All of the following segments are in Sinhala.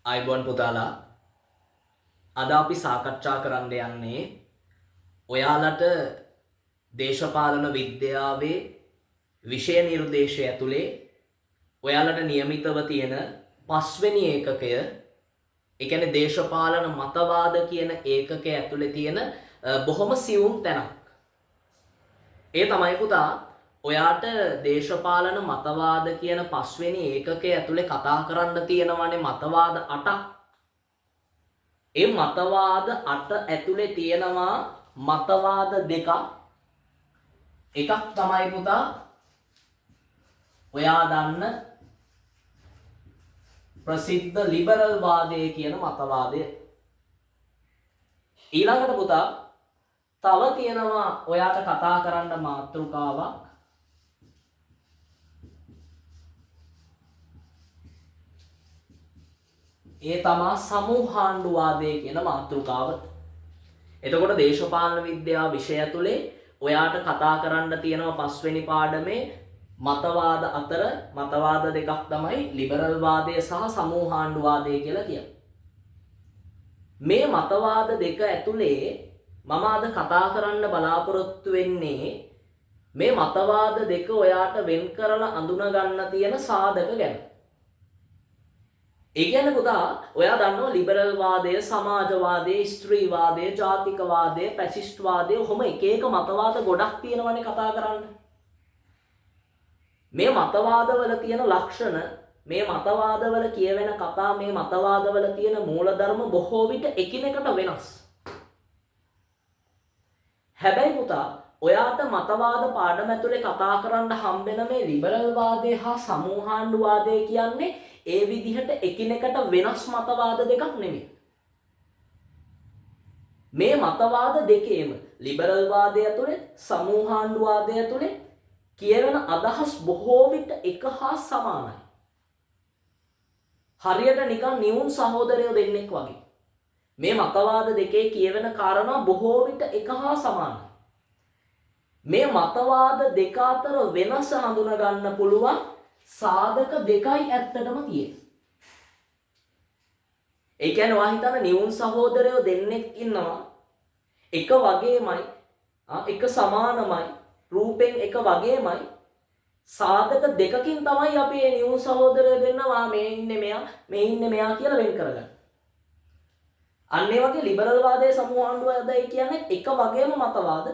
අයිබෝන් පුතාලා අද අපි සාකච්ඡා කරන්න යන්නේ ඔයාලට දේශපාලන විද්‍යාවේ විෂය නිර්දේශය ඇතුලේ ඔයාලට નિયમિતව තියෙන පස්වෙනි ඒකකය ඒ කියන්නේ දේශපාලන මතවාද කියන ඒකකය ඇතුලේ තියෙන බොහොම සියුම් තැනක්. ඒ තමයි පුතා ඔයාට දේශපාලන මතවාද කියන පස්වෙනි ඒකකය ඇතුලේ කතා කරන්න තියෙනවානේ මතවාද 8ක්. ඒ මතවාද 8 ඇතුලේ තියෙනවා මතවාද දෙකක්. එකක් තමයි පුතා ඔයා දන්න ප්‍රසිද්ධ ලිබරල් වාදය කියන මතවාදය. ඊළඟට පුතා තව තියෙනවා ඔයාට කතා කරන්න මාතෘකාවක්. ඒ තමා සමූහාණ්ඩුවාදය කියන මාතෘකාව. එතකොට දේශපාලන විද්‍යාව විෂය ඇතුලේ ඔයාට කතා කරන්න තියෙනවා පස්වෙනි පාඩමේ මතවාද අතර මතවාද දෙකක් තමයි ලිබරල් වාදය සහ සමූහාණ්ඩුවාදය කියලා කියන්නේ. මේ මතවාද දෙක ඇතුලේ මම අද කතා කරන්න බලාපොරොත්තු වෙන්නේ මේ මතවාද දෙක ඔයාට වෙන් කරලා අඳුන ගන්න තියෙන සාධක ගැන. ඒ කියන්නේ පුතා ඔයා දන්නවා ලිබරල් වාදය, සමාජවාදය, ස්ත්‍රීවාදය, ජාතිකවාදය, පැසිස්ට් වාදය ඔහොම එක එක මතවාද ගොඩක් තියෙනවනේ කතා කරන්න. මේ මතවාදවල තියෙන ලක්ෂණ, මේ මතවාදවල කියවෙන කතා, මේ මතවාදවල තියෙන මූලධර්ම බොහෝ විට එකිනෙකට වෙනස්. හැබැයි පුතා ඔයාට මතවාද පාඩම ඇතුලේ කතා කරන්න හම්බෙන මේ ලිබරල් වාදය හා සමූහාණ්ඩුවාදය කියන්නේ ඒ විදිහට එකිනෙකට වෙනස් මතවාද දෙකක් නෙමෙයි. මේ මතවාද දෙකේම ලිබරල් වාදය ඇතුලේ සමූහාණ්ඩුවාදය ඇතුලේ කියවෙන අදහස් බොහෝ විට එක හා සමානයි. හරියට නිකන් නියුන් සහෝදරයෝ දෙන්නෙක් වගේ. මේ මතවාද දෙකේ කියවෙන කාරණා බොහෝ විට එක හා සමානයි. මේ මතවාද දෙක අතර වෙනස හඳුන ගන්න පුළුවන් සාධක දෙකයි ඇත්තටම තියෙන්නේ. ඒ කියන්නේ ඔයා හිතන නියුන් සහෝදරයෝ දෙන්නෙක් ඉන්නවා. එක වගේමයි, එක සමානමයි, රූපෙන් එක වගේමයි. සාධක දෙකකින් තමයි අපි මේ නියුන් සහෝදරයෝ දෙන්නවා මේ ඉන්නේ මෙයා, මේ ඉන්නේ මෙයා කියලා වෙන් කරගන්නේ. අන්න ඒ වගේ ලිබරල් වාදයේ සමූහාණ්ඩුවාදය කියන්නේ එක වගේම මතවාද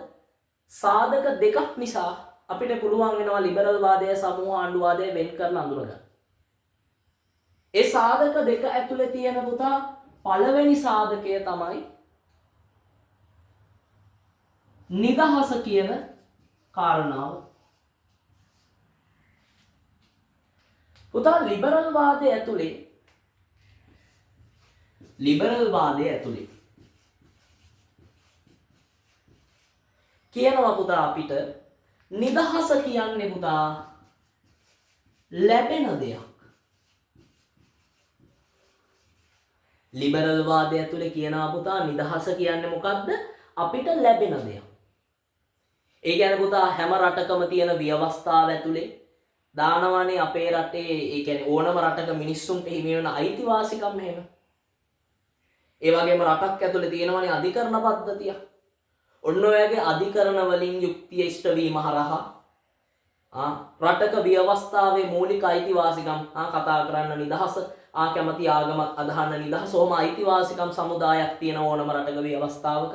සාධක දෙකක් නිසා අපිට පුළුවන් වෙනවා ලිබරල් වාදය සමූහාණ්ඩුවාදය වෙන් කරලා අඳුරගන්න. ඒ සාධක දෙක ඇතුලේ තියෙන පුතා පළවෙනි සාධකය තමයි නිදහස කියන කාරණාව. පුතා ලිබරල් වාදය ඇතුලේ කියනවා පුතා අපිට නිදහස කියන්නේ පුතා ලැබෙන දෙයක්. ලිබරල් වාදය ඇතුලේ කියනවා පුතා නිදහස කියන්නේ මොකද්ද? අපිට ලැබෙන දෙයක්. ඒ කියන්නේ පුතා හැම රටකම තියෙන ව්‍යවස්ථාව ඇතුලේ දානවනේ අපේ රටේ ඒ කියන්නේ ඕනම රටක මිනිස්සුන්ට හිමි වෙන අයිතිවාසිකම් එහෙම. ඒ වගේම රටක් ඇතුලේ තියෙනවනේ අධිකරණ පද්ධතිය. ඔන්න ඔයගේ අධිකරණ වලින් යුක්තිය ඉෂ්ට වීම හරහා රටක ව්‍යවස්ථාවේ මූලික අයිතිවාසිකම් කතා කරන්න නිදහස, කැමති ආගමක් අදහන්න නිදහස, ඕම අයිතිවාසිකම් සමුදායක් තියෙන ඕනම රටක ව්‍යවස්ථාවක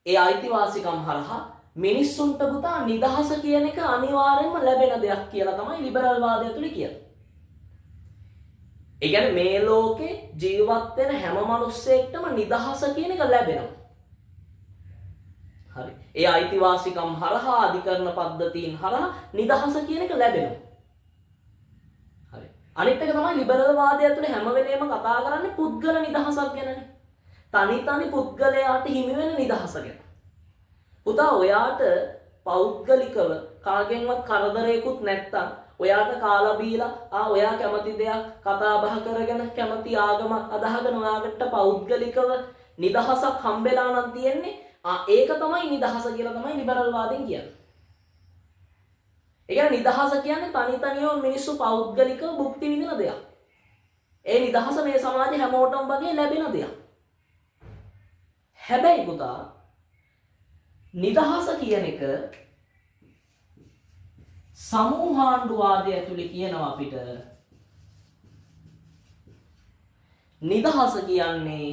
ඒ අයිතිවාසිකම් හරහා මිනිස්සුන්ට පුතා නිදහස කියන එක අනිවාර්යෙන්ම ලැබෙන දෙයක් කියලා තමයි ලිබරල් වාදය තුල කියන්නේ. ඒ කියන්නේ මේ ලෝකේ ජීවත් වෙන හැම මිනිස්සෙක්ටම නිදහස කියන එක ලැබෙනවා. හරි. ඒ අයිතිවාසිකම් හරහා අධිකරණ පද්ධතීන් හරහා නිදහස කියන එක ලැබෙනවා. හරි. අනිත් එක තමයි ලිබරල් වාදය ඇතුලේ හැම වෙලේම කතා කරන්නේ පුද්ගල නිදහසක් ගැනනේ. තනි පුද්ගලයාට හිමි වෙන නිදහස ගැන. පුතා ඔයාට පෞද්ගලිකව කාගෙන්වත් කරදරයකුත් නැත්තම් ඔයාට කාලා බීලා ඔයා කැමති දෙයක් කතා බහ කරගෙන කැමති ආගමක් අදහගෙන ඔයාට පෞද්ගලිකව නිදහසක් හම්බෙලා නම් තියෙන්නේ ඒක තමයි නිදහස කියලා තමයි ලිබරල් වාදයෙන් කියන්නේ. ඒ කියන්නේ නිදහස කියන්නේ තනි තනියම මිනිස්සු පෞද්ගලිකව භුක්ති විඳින දෙයක්. ඒ නිදහස මේ සමාජයේ හැමෝටම වගේ ලැබෙන දෙයක්. හැබැයි පුතා නිදහස කියන එක සමූහාණ්ඩුවාදය ඇතුලේ කියනවා අපිට නිදහස කියන්නේ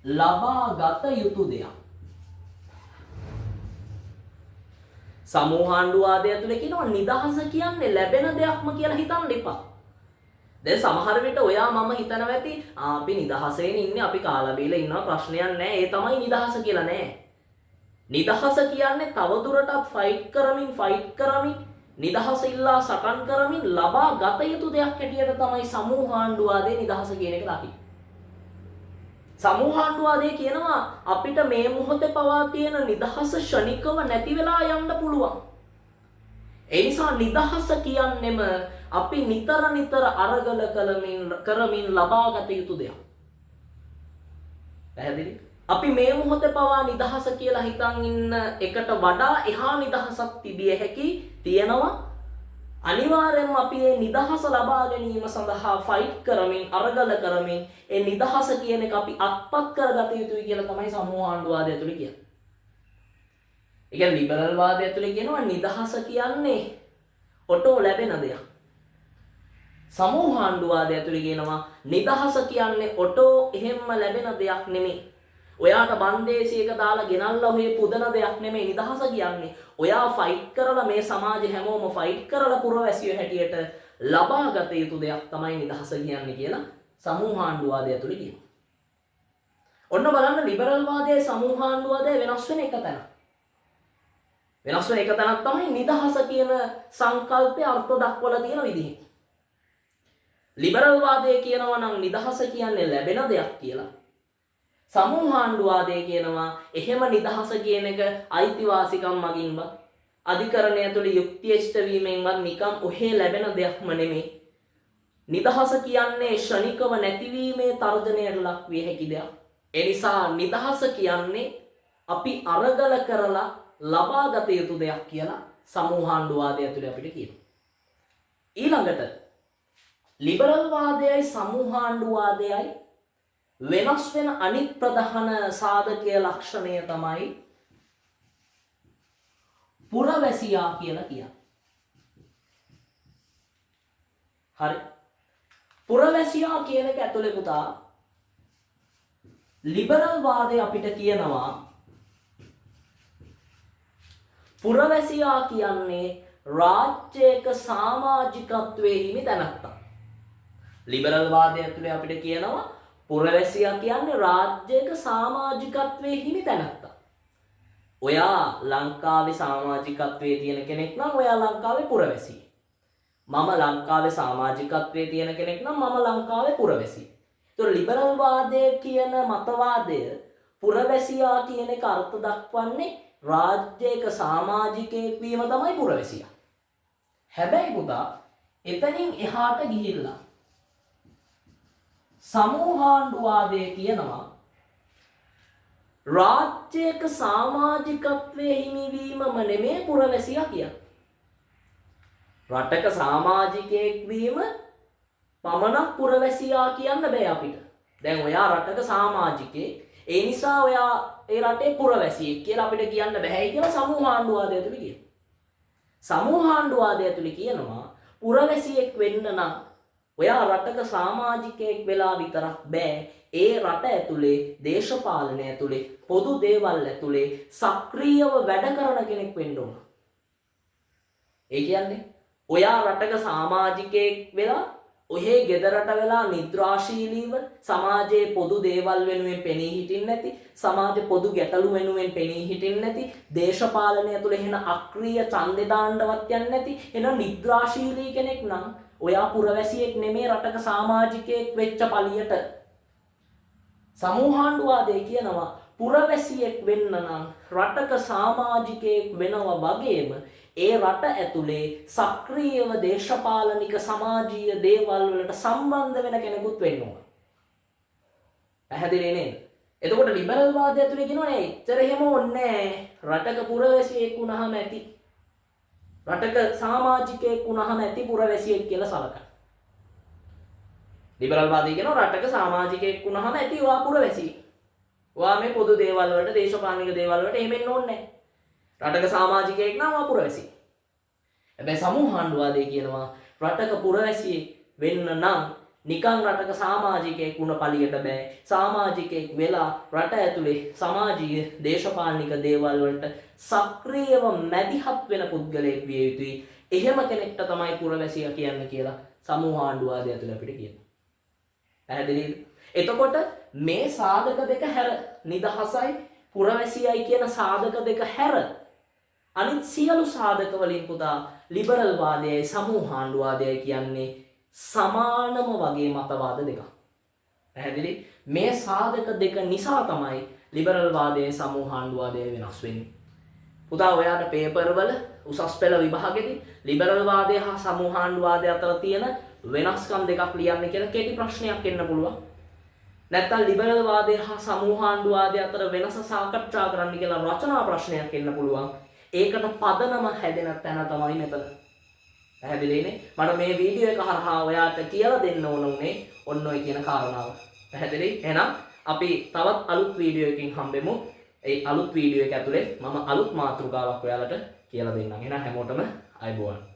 ලබා ගත යුතු දෙයක්. සමූහාණ්ඩුවාදය ඇතුලේ කියනවා නිදහස කියන්නේ ලැබෙන දෙයක්ම කියලා හිතන්න එපා. දැන් සමහර විට ඔයා මම හිතනවා ඇති අපි නිදහසෙන් ඉන්නේ අපි කාලා බීලා ඉන්නවා ප්‍රශ්නයක් නැහැ. ඒ තමයි නිදහස කියලා නෑ. නිදහස කියන්නේ තවදුරටත් ෆයිට් කරමින් නිදහස ඉල්ලා සටන් කරමින් ලබා ගත යුතු දෙයක් හැටියට තමයි සමූහාණ්ඩුවාදයේ නිදහස කියන එක දකින්නේ. සමූහාණ්ඩුවාදයේ කියනවා අපිට මේ මොහොතේ පවා තියෙන නිදහස ෂණිකව නැති වෙලා යන්න පුළුවන්. ඒ නිසා නිදහස කියන්නෙම අපි නිතර අරගල කරමින් ලබාගත යුතු දෙයක්. පැහැදිලි? අපි මේ මොහොතේ පවා නිදහස කියලා හිතන් ඉන්න එකට වඩා එහා නිදහසක් තිබිය හැකි තියෙනවා. අනිවාර්යයෙන්ම අපි මේ නිදහස ලබා ගැනීම සඳහා ෆයිට් කරමින් අරගල කරමින් ඒ නිදහස කියන එක අපි අත්පත් කරගත යුතුයි කියලා තමයි සමූහාණ්ඩුවාදය ඇතුලේ කියන්නේ. ඒ කියන්නේ ලිබරල් වාදය ඇතුලේ කියනවා නිදහස කියන්නේ ඔටෝ ලැබෙන දෙයක්. සමූහාණ්ඩුවාදය ඇතුලේ කියනවා නිදහස කියන්නේ ඔටෝ එහෙම්ම ලැබෙන දෙයක් නෙමෙයි. ඔයාට බන්දේසියක දාලා ගෙනල්ලා ඔහේ පුදන දෙයක් නෙමෙයි නිදහස කියන්නේ. ඔයා ෆයිට් කරලා මේ සමාජෙ හැමෝම ෆයිට් කරලා පුරවැසියෝ හැටියට ලබාගත යුතු දෙයක් තමයි නිදහස කියන්නේ කියලා සමූහාණ්ඩුවාදය ඇතුලේ කියනවා. ඔන්න බලන්න ලිබරල් වාදයේ සමූහාණ්ඩුවාදය වෙනස් වෙන එක තැන. වෙනස් වෙන එක තැනක් තමයි නිදහස කියන සංකල්පය අර්ථ දක්වලා තියෙන විදිහ. ලිබරල් වාදයේ කියනවා නම් නිදහස කියන්නේ ලැබෙන දෙයක් කියලා. සමූහාණ්ඩුවාදයේ කියනවා එහෙම නිදහස කියන එක අයිතිවාසිකම් මගින්වත් අධිකරණය තුළ යුක්තිය ඉෂ්ට වීමෙන්වත් නිකම් ඔහේ ලැබෙන දෙයක්ම නෙමෙයි. නිදහස කියන්නේ ෂණිකව නැතිවීමේ තර්ජනයට ලක් විය හැකි දෙයක්. ඒ නිසා නිදහස කියන්නේ අපි අරගල කරලා ලබාගත යුතු දෙයක් කියලා සමූහාණ්ඩුවාදය ඇතුලේ අපිට කියනවා. ඊළඟට ලිබරල් වාදයයි සමූහාණ්ඩුවාදයයි වෙනස් වෙන අනිත් ප්‍රධාන සාධකීය ලක්ෂණය තමයි පුරවැසියා කියලා කියන්නේ. හරි. පුරවැසියා කියන එක ඇතුලේ පුතා ලිබරල් වාදය අපිට කියනවා පුරවැසියා කියන්නේ රාජ්‍යයක සමාජිකත්වයේ හිමි තැනැත්තා. ලිබරල් වාදය ඇතුලේ අපිට කියනවා පුරවැසියා කියන්නේ රාජ්‍යයක සමාජිකත්වයේ හිමි තැනැත්තා. ඔයා ලංකාවේ සමාජිකත්වයේ තියෙන කෙනෙක් නම් ඔයා ලංකාවේ පුරවැසියෙක්. මම ලංකාවේ සමාජිකත්වයේ තියෙන කෙනෙක් නම් මම ලංකාවේ පුරවැසියෙක්. ඒතකොට ලිබරල් වාදය කියන මතවාදය පුරවැසියා කියන එක අර්ථ දක්වන්නේ රාජ්‍යයක සමාජිකයෙක් වීම තමයි පුරවැසියා. හැබැයි පුතා එතනින් එහාට ගිහිල්ලා සමූහාණ්ඩුවාදය කියනවා රාජ්‍යයක සමාජිකත්වයේ හිමිවීමම නෙමේ පුරවැසියා කියන්නේ. රටක සමාජිකයෙක් වීම පමණක් පුරවැසියා කියන්න බෑ අපිට. දැන් ඔයා රටක සමාජිකයෙක් ඒ නිසා ඔයා ඒ රටේ පුරවැසියෙක් කියලා අපිට කියන්න බෑයි කියලා සමූහාණ්ඩුවාදය ඇතුලේ කියනවා. සමූහාණ්ඩුවාදය ඇතුලේ කියනවා පුරවැසියෙක් වෙන්න නම් ඔයා රටක සමාජිකයෙක් වෙලා විතරක් බෑ ඒ රට ඇතුලේ දේශපාලනය ඇතුලේ පොදු දේවල් ඇතුලේ සක්‍රීයව වැඩ කරන කෙනෙක් වෙන්න ඕන. ඒ කියන්නේ ඔයා රටක සමාජිකයෙක් වෙලා ඔහේ ගෙදරට වෙලා නිද්‍රාශීලීව සමාජයේ පොදු දේවල් වෙනුවෙන් පෙනී හිටින්නේ නැති සමාජ පොදු ගැටලු වෙනුවෙන් පෙනී හිටින්නේ නැති දේශපාලනය තුළ එහෙන අක්‍රීය ඡන්දේ දාන්නවත් යන්නේ නැති එන නිද්‍රාශීලී කෙනෙක් නම් ඔයා පුරවැසියෙක් නෙමේ රටක සමාජිකයෙක් වෙච්ච පළියට. සමූහාණ්ඩුවාදය කියනවා පුරවැසියෙක් වෙන්න නම් රටක සමාජිකයෙක් වෙනවා වගේම ඒ රට ඇතුලේ සක්‍රීයව දේශපාලනික සමාජීය දේවල් වලට සම්බන්ධ වෙන කෙනෙකුත් වෙන්න ඕන. පැහැදිලි නේද? එතකොට ලිබරල් වාදය ඇතුලේ කියනවනේ එච්චර එහෙම ඕනේ රටක පුරවැසියෙක් වුණාම ඇති. රටක සමාජිකයෙක් වුණාම ඇති පුරවැසියෙක් කියලා සලකන. ලිබරල් වාදී කියනවා රටක සමාජිකයෙක් වුණාම ඇති ඔයා පුරවැසි. ඔයා මේ පොදු දේවල් වලට දේශපාලනික දේවල් වලට එහෙම එන්න ඕනේ නැහැ. රටක සමාජිකයෙක් නම් ඔයා පුරවැසි. හැබැයි සමූහාණ්ඩුවාදී කියනවා රටක පුරවැසියෙක් වෙන්න නම් නිකං රටක සාමාජිකයෙක් වුණ පළියට බෑ. සමාජිකයෙක් වෙලා රට ඇතුලේ සමාජීය දේශපාලනික දේවල් වලට සක්‍රියව මැදිහත් වෙන පුද්ගලයෙක් විය යුතුයි. එහෙම කෙනෙක්ට තමයි පුරවැසියා කියන්නේ කියලා සමූහාණ්ඩුවාදය ඇතුළේ අපිට කියනවා. පැහැදිලිද? එතකොට මේ සාධක දෙක හැර නිදහසයි පුරවැසියයි කියන සාධක දෙක හැර අනිත් සියලු සාධක වලින් පුතා ලිබරල් වාදයයි සමූහාණ්ඩුවාදයයි කියන්නේ සමානම වගේ මතවාද දෙකක්. පැහැදිලි? මේ සාධක දෙක නිසා තමයි ලිබරල් වාදයේ සමූහාණ්ඩුවාදය වෙනස් වෙන්නේ. පුතා ඔයාට පේපර් වල උසස් පෙළ විභාගෙදී ලිබරල් වාදය හා සමූහාණ්ඩුවාදය අතර තියෙන වෙනස්කම් දෙකක් ලියන්න කියලා කෙටි ප්‍රශ්නයක් එන්න පුළුවන්. නැත්නම් ලිබරල් වාදය හා සමූහාණ්ඩුවාදය අතර වෙනස සාකච්ඡා කරන්න කියලා රචනා ප්‍රශ්නයක් එන්න පුළුවන්. ඒකට පදනම හැදෙන තැන තමයි මෙතන. පැහැදිලිනේ? මට මේ වීඩියෝ එක හරහා ඔයාට කියලා දෙන්න ඕන උනේ ඔන්න ඔය කියන කාරණාව. පැහැදිලි? එහෙනම් අපි තවත් අලුත් වීඩියෝ එකකින් හම්බෙමු. ඒ අලුත් වීඩියෝ එක ඇතුලේ මම අලුත් මාතෘකාවක් ඔයාලට කියලා දෙන්නම්. එහෙනම් හැමෝටම අයබෝවන්.